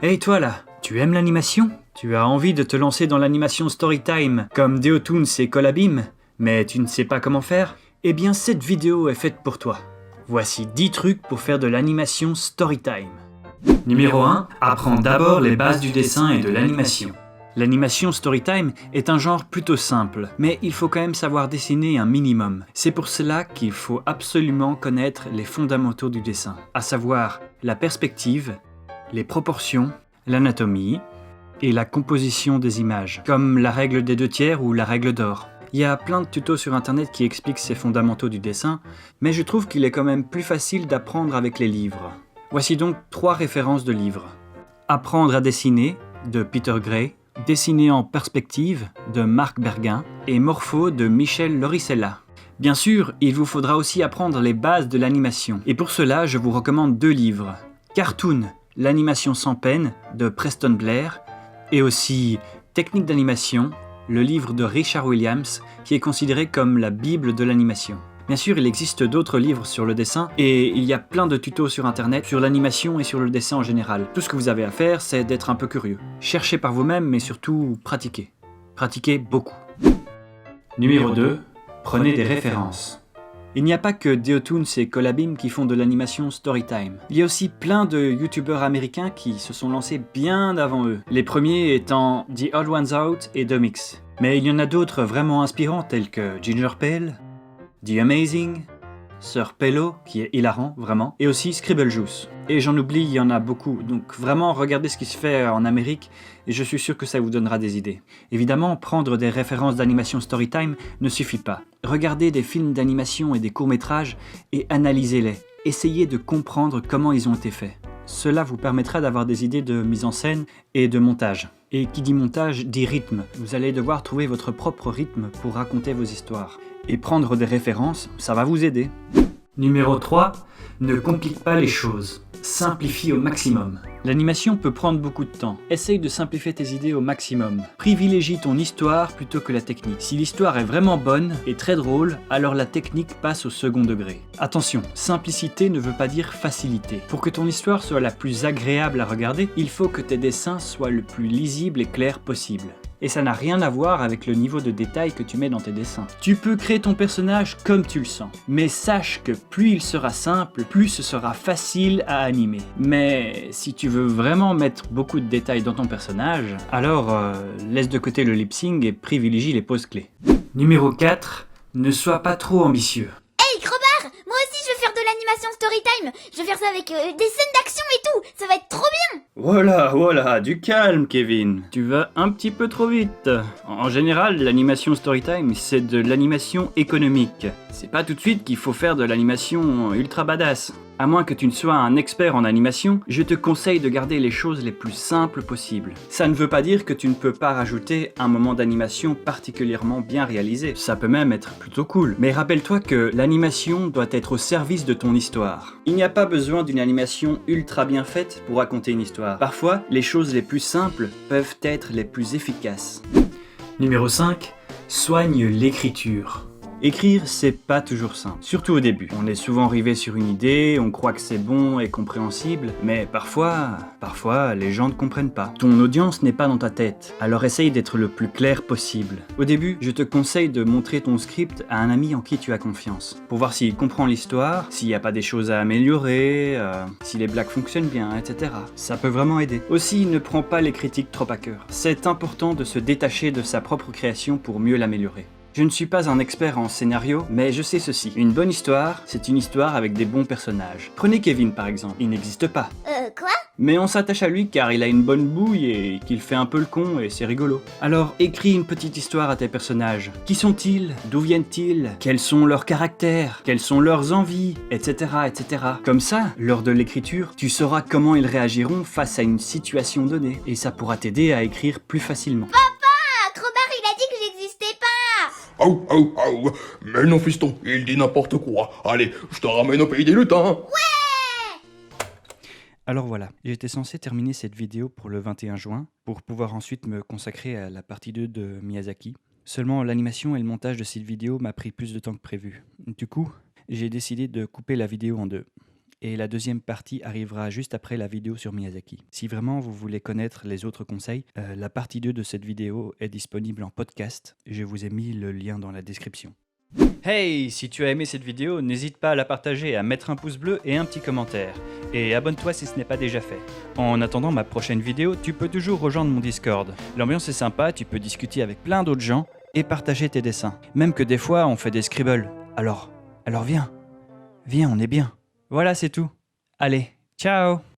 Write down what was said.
Hey toi là, tu aimes l'animation? Tu as envie de te lancer dans l'animation Storytime comme Deotoons et Collabim, mais tu ne sais pas comment faire? Eh bien cette vidéo est faite pour toi. Voici 10 trucs pour faire de l'animation Storytime. Numéro 1. Apprends d'abord les bases du dessin et de l'animation. L'animation Storytime est un genre plutôt simple, mais il faut quand même savoir dessiner un minimum. C'est pour cela qu'il faut absolument connaître les fondamentaux du dessin, à savoir la perspective, les proportions, l'anatomie et la composition des images, comme la règle des 2/3 ou la règle d'or. Il y a plein de tutos sur internet qui expliquent ces fondamentaux du dessin, mais je trouve qu'il est quand même plus facile d'apprendre avec les livres. Voici donc 3 références de livres. Apprendre à dessiner de Peter Gray, Dessiner en perspective de Marc Berguin et Morpho de Michel Loricella. Bien sûr, il vous faudra aussi apprendre les bases de l'animation, et pour cela je vous recommande 2 livres. Cartoon, l'animation sans peine de Preston Blair, et aussi Technique d'animation, le livre de Richard Williams, qui est considéré comme la bible de l'animation. Bien sûr, il existe d'autres livres sur le dessin, et il y a plein de tutos sur internet sur l'animation et sur le dessin en général. Tout ce que vous avez à faire, c'est d'être un peu curieux. Cherchez par vous-même, mais surtout pratiquez. Pratiquez beaucoup. Numéro 2. Prenez des références. Il n'y a pas que Deotoons et Collabim qui font de l'animation Storytime. Il y a aussi plein de youtubeurs américains qui se sont lancés bien avant eux. Les premiers étant The Odd Ones Out et Domix. Mais il y en a d'autres vraiment inspirants tels que Ginger Pale, The Amazing, Sir Pello, qui est hilarant, vraiment, et aussi Scribblejuice. Et j'en oublie, il y en a beaucoup, donc vraiment regardez ce qui se fait en Amérique, et je suis sûr que ça vous donnera des idées. Évidemment, prendre des références d'animation Storytime ne suffit pas. Regardez des films d'animation et des courts-métrages, et analysez-les. Essayez de comprendre comment ils ont été faits. Cela vous permettra d'avoir des idées de mise en scène et de montage. Et qui dit montage dit rythme. Vous allez devoir trouver votre propre rythme pour raconter vos histoires. Et prendre des références, ça va vous aider. Numéro 3. Ne complique pas les choses. Simplifie au maximum. L'animation peut prendre beaucoup de temps. Essaye de simplifier tes idées au maximum. Privilégie ton histoire plutôt que la technique. Si l'histoire est vraiment bonne et très drôle, alors la technique passe au second degré. Attention, simplicité ne veut pas dire facilité. Pour que ton histoire soit la plus agréable à regarder, il faut que tes dessins soient le plus lisibles et clairs possible. Et ça n'a rien à voir avec le niveau de détail que tu mets dans tes dessins. Tu peux créer ton personnage comme tu le sens, mais sache que plus il sera simple, plus ce sera facile à animer. Mais si tu veux vraiment mettre beaucoup de détails dans ton personnage, alors laisse de côté le lip-sync et privilégie les poses clés. Numéro 4. Ne sois pas trop ambitieux. Hey Crowbar, moi aussi je veux faire de l'animation Storytime. Je veux faire ça avec des scènes d'action et tout. Ça va être trop bien. Voilà, du calme Kevin. Tu vas un petit peu trop vite. En général, l'animation Storytime, c'est de l'animation économique. C'est pas tout de suite qu'il faut faire de l'animation ultra badass. À moins que tu ne sois un expert en animation, je te conseille de garder les choses les plus simples possibles. Ça ne veut pas dire que tu ne peux pas rajouter un moment d'animation particulièrement bien réalisé. Ça peut même être plutôt cool. Mais rappelle-toi que l'animation doit être au service de ton histoire. Il n'y a pas besoin d'une animation ultra bien faite pour raconter une histoire. Parfois, les choses les plus simples peuvent être les plus efficaces. Numéro 5. Soigne l'écriture. Écrire, c'est pas toujours simple, surtout au début. On est souvent rivé sur une idée, on croit que c'est bon et compréhensible, mais parfois, les gens ne comprennent pas. Ton audience n'est pas dans ta tête, alors essaye d'être le plus clair possible. Au début, je te conseille de montrer ton script à un ami en qui tu as confiance, pour voir s'il comprend l'histoire, s'il n'y a pas des choses à améliorer, si les blagues fonctionnent bien, etc. Ça peut vraiment aider. Aussi, ne prends pas les critiques trop à cœur. C'est important de se détacher de sa propre création pour mieux l'améliorer. Je ne suis pas un expert en scénario, mais je sais ceci. Une bonne histoire, c'est une histoire avec des bons personnages. Prenez Kevin par exemple, il n'existe pas. Quoi? Mais on s'attache à lui car il a une bonne bouille et qu'il fait un peu le con et c'est rigolo. Alors écris une petite histoire à tes personnages. Qui sont-ils? D'où viennent-ils? Quels sont leurs caractères? Quelles sont leurs envies? Etc. etc. Comme ça, lors de l'écriture, tu sauras comment ils réagiront face à une situation donnée. Et ça pourra t'aider à écrire plus facilement. Ah, Crowbar il a dit que j'existais pas. Oh, mais non fiston, il dit n'importe quoi. Allez, je te ramène au pays des lutins. Alors voilà, j'étais censé terminer cette vidéo pour le 21 juin, pour pouvoir ensuite me consacrer à la partie 2 de Miyazaki. Seulement l'animation et le montage de cette vidéo m'a pris plus de temps que prévu. Du coup, j'ai décidé de couper la vidéo en deux. et la deuxième partie arrivera juste après la vidéo sur Miyazaki. Si vraiment vous voulez connaître les autres conseils, la partie 2 de cette vidéo est disponible en podcast. Je vous ai mis le lien dans la description. Hey, si tu as aimé cette vidéo, n'hésite pas à la partager, à mettre un pouce bleu et un petit commentaire. Et abonne-toi si ce n'est pas déjà fait. En attendant ma prochaine vidéo, tu peux toujours rejoindre mon Discord. L'ambiance est sympa, tu peux discuter avec plein d'autres gens et partager tes dessins. Même que des fois, on fait des scribbles. Alors viens, on est bien. Voilà, c'est tout. Allez, ciao!